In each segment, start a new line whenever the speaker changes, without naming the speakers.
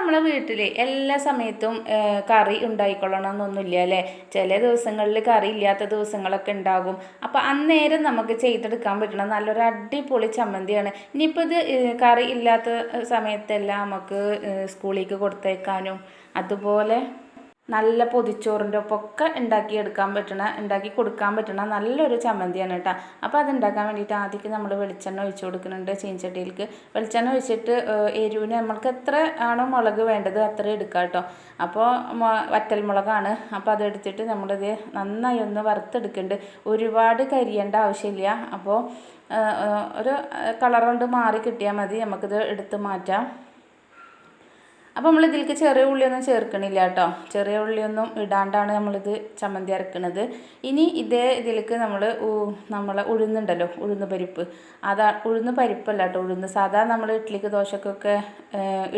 നമ്മളെ വീട്ടിൽ എല്ലാ സമയത്തും കറി ഉണ്ടായിക്കൊള്ളണം എന്നൊന്നുമില്ല അല്ലേ. ചില ദിവസങ്ങളിൽ കറി ഇല്ലാത്ത ദിവസങ്ങളൊക്കെ ഉണ്ടാകും. അപ്പോൾ അന്നേരം നമുക്ക് ചെയ്തെടുക്കാൻ പറ്റണം നല്ലൊരു അടിപൊളി ചമ്മന്തിയാണ്. ഇനിയിപ്പോൾ ഇത് കറി ഇല്ലാത്ത സമയത്തെല്ലാം നമുക്ക് സ്കൂളിലേക്ക് കൊടുത്തേക്കാനും അതുപോലെ നല്ല പൊതിച്ചോറിൻ്റെ ഒപ്പമൊക്കെ ഉണ്ടാക്കി കൊടുക്കാൻ പറ്റണ നല്ലൊരു ചമ്മന്തിയാണ് കേട്ടോ. അപ്പോൾ അതുണ്ടാക്കാൻ വേണ്ടിയിട്ട് ആദ്യം നമ്മൾ വെളിച്ചെണ്ണ ഒഴിച്ച് കൊടുക്കുന്നുണ്ട് ചീനച്ചട്ടിയിലേക്ക്. വെളിച്ചെണ്ണ ഒഴിച്ചിട്ട് എരിവിന് നമ്മൾക്ക് എത്ര ആണോ മുളക് വേണ്ടത് അത്ര എടുക്കാം കേട്ടോ. അപ്പോൾ വറ്റൽ മുളകാണ്. അപ്പോൾ അതെടുത്തിട്ട് നമ്മളിത് നന്നായി ഒന്ന് വറുത്തെടുക്കുന്നുണ്ട്. ഒരുപാട് കരിയേണ്ട ആവശ്യമില്ല. അപ്പോൾ ഒരു കളർ കൊണ്ട് മാറി കിട്ടിയാൽ മതി. നമുക്കിത് എടുത്ത് മാറ്റാം. അപ്പോൾ നമ്മൾ ഇതിലേക്ക് ചെറിയ ഉള്ളിയൊന്നും ചേർക്കണില്ല കേട്ടോ. ചെറിയ ഉള്ളിയൊന്നും ഇടാണ്ടാണ് നമ്മളിത് ചമ്മന്തി അരക്കണത്. ഇനി ഇതിലേക്ക് നമ്മളെ ഉഴുന്നുണ്ടല്ലോ, ഉഴുന്ന് പരിപ്പ്. ഉഴുന്ന് പരിപ്പല്ല കേട്ടോ, ഉഴുന്ന് സാധാ നമ്മൾ ഇഡ്ഡലിക്ക് ദോശക്കൊക്കെ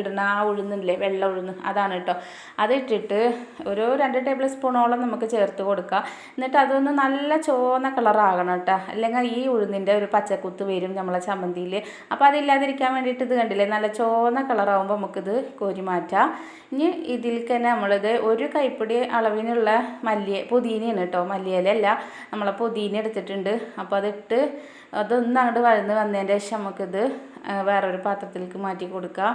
ഇടുന്ന ആ ഉഴുന്നില്ലേ, വെള്ള ഉഴുന്ന്, അതാണ് കേട്ടോ. അതിട്ടിട്ട് ഒരു 2 ടേബിൾ സ്പൂണോളം നമുക്ക് ചേർത്ത് കൊടുക്കുക. എന്നിട്ട് അതൊന്ന് നല്ല ചുവന്ന കളറാകണം കേട്ടോ. അല്ലെങ്കിൽ ഈ ഉഴുന്നിൻ്റെ ഒരു പച്ചക്കുത്ത് വരും നമ്മളെ ചമ്മന്തിയിൽ. അപ്പോൾ അതില്ലാതിരിക്കാൻ വേണ്ടിയിട്ട് ഇത് കണ്ടില്ലേ, നല്ല ചുവന്ന കളറാകുമ്പോൾ നമുക്കിത് കോരി മാറ്റാം. ഇനി ഇതിലേക്ക് തന്നെ നമ്മളിത് ഒരു കൈപ്പിടി അളവിനുള്ള പുതിനയാണ് കേട്ടോ, മല്ലിയിലല്ല, നമ്മളെ പുതിന എടുത്തിട്ടുണ്ട്. അപ്പോൾ അതൊന്ന് അങ്ങോട്ട് വഴന്ന് വന്നതിൻ്റെ ശേഷം നമുക്കിത് വേറൊരു പാത്രത്തിലേക്ക് മാറ്റി കൊടുക്കാം.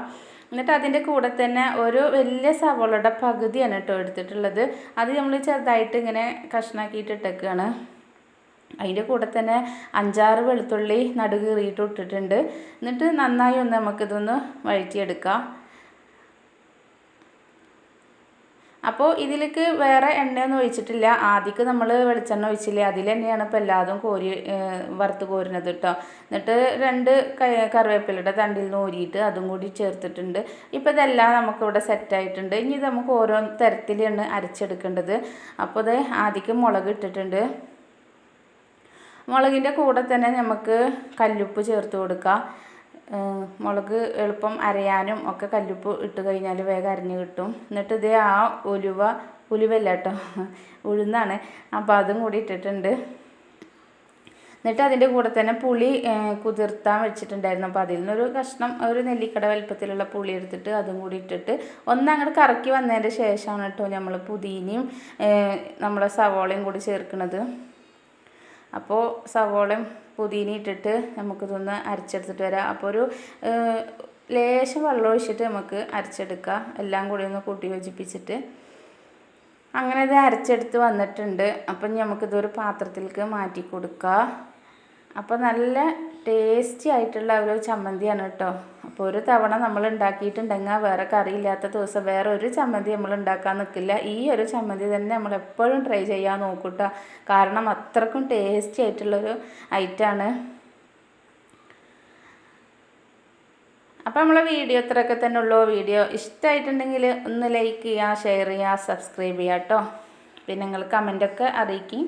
എന്നിട്ട് അതിൻ്റെ കൂടെ തന്നെ ഒരു വലിയ സവോളയുടെ പകുതിയാണ് കേട്ടോ എടുത്തിട്ടുള്ളത്. അത് നമ്മൾ ചെറുതായിട്ട് ഇങ്ങനെ കഷ്ണാക്കിയിട്ട് ഇട്ടേക്കാണ്. അതിൻ്റെ കൂടെ തന്നെ 5-6 വെളുത്തുള്ളി നടുകീറിയിട്ട് ഇട്ടിട്ടുണ്ട്. എന്നിട്ട് നന്നായി ഒന്ന് നമുക്കിതൊന്ന് വഴറ്റിയെടുക്കാം. അപ്പോൾ ഇതിലേക്ക് വേറെ എണ്ണയൊന്നും ഒഴിച്ചിട്ടില്ല. ആദ്യം നമ്മൾ വെളിച്ചെണ്ണ ഒഴിച്ചില്ലേ, അതിൽ തന്നെയാണ് ഇപ്പോൾ എല്ലാതും വറുത്ത് കോരുന്നത് കേട്ടോ. എന്നിട്ട് 2 കറിവേപ്പിലയുടെ തണ്ടിൽ നിന്ന് ഊരിയിട്ട് അതും കൂടി ചേർത്തിട്ടുണ്ട്. ഇപ്പോൾ ഇതെല്ലാം നമുക്കിവിടെ സെറ്റായിട്ടുണ്ട്. ഇനി ഇത് നമുക്ക് ഓരോ തരത്തിലാണ് അരച്ചെടുക്കേണ്ടത്. അപ്പോൾ ഇത് ആദ്യം മുളക് ഇട്ടിട്ടുണ്ട്. മുളകിൻ്റെ കൂടെ തന്നെ നമുക്ക് കല്ലുപ്പ് ചേർത്ത് കൊടുക്കാം. മുളക് എളുപ്പം അരയാനും ഒക്കെ കല്ലുപ്പ് ഇട്ട് കഴിഞ്ഞാൽ വേഗം അരഞ്ഞ് കിട്ടും. എന്നിട്ട് ഇത് ആ ഉലുവല്ല കേട്ടോ, ഉഴുന്നാണ്. അപ്പോൾ അതും കൂടി ഇട്ടിട്ടുണ്ട്. എന്നിട്ട് അതിൻ്റെ കൂടെ തന്നെ പുളി കുതിർത്താൻ വെച്ചിട്ടുണ്ടായിരുന്നു. അപ്പോൾ അതിൽ നിന്നൊരു കഷ്ണം, ഒരു നെല്ലിക്കട വലുപ്പത്തിലുള്ള പുളി എടുത്തിട്ട് അതും കൂടി ഇട്ടിട്ട് ഒന്നങ്ങോട്ട് കറക്കി വന്നതിൻ്റെ ശേഷമാണ് കേട്ടോ നമ്മൾ പുതിനയും നമ്മളെ സവോളയും കൂടി ചേർക്കുന്നത്. അപ്പോൾ സവോളയും പുതിന ഇട്ടിട്ട് നമുക്കിതൊന്ന് അരച്ചെടുത്തിട്ട് വരാം. അപ്പോൾ ഒരു ലേശം വെള്ളം ഒഴിച്ചിട്ട് നമുക്ക് അരച്ചെടുക്കാം. എല്ലാം കൂടി ഒന്ന് കൂട്ടി യോജിപ്പിച്ചിട്ട് അങ്ങനെ ഇത് അരച്ചെടുത്ത് വന്നിട്ടുണ്ട്. അപ്പം നമുക്കിതൊരു പാത്രത്തിലേക്ക് മാറ്റി കൊടുക്കാം. അപ്പോൾ നല്ല ടേസ്റ്റി ആയിട്ടുള്ള ഒരു ചമ്മന്തിയാണ് കേട്ടോ. അപ്പോൾ ഒരു തവണ നമ്മൾ ഉണ്ടാക്കിയിട്ടുണ്ടെങ്കിൽ വേറെ കറിയില്ലാത്ത ദിവസം വേറെ ഒരു ചമ്മന്തി നമ്മൾ ഉണ്ടാക്കാൻ നിൽക്കില്ല. ഈ ഒരു ചമ്മന്തി തന്നെ നമ്മൾ എപ്പോഴും ട്രൈ ചെയ്യാൻ നോക്കൂട്ടോ. കാരണം അത്രക്കും ടേസ്റ്റി ആയിട്ടുള്ളൊരു ഐറ്റമാണ്. അപ്പോൾ നമ്മളെ വീഡിയോ ഇത്രയൊക്കെ തന്നെ ഉള്ളൂ. വീഡിയോ ഇഷ്ടമായിട്ടുണ്ടെങ്കിൽ ഒന്ന് ലൈക്ക് ചെയ്യുക, ഷെയർ ചെയ്യുക, സബ്സ്ക്രൈബ് ചെയ്യുക കേട്ടോ. പിന്നെ നിങ്ങൾ കമൻറ്റൊക്കെ അറിയിക്കും.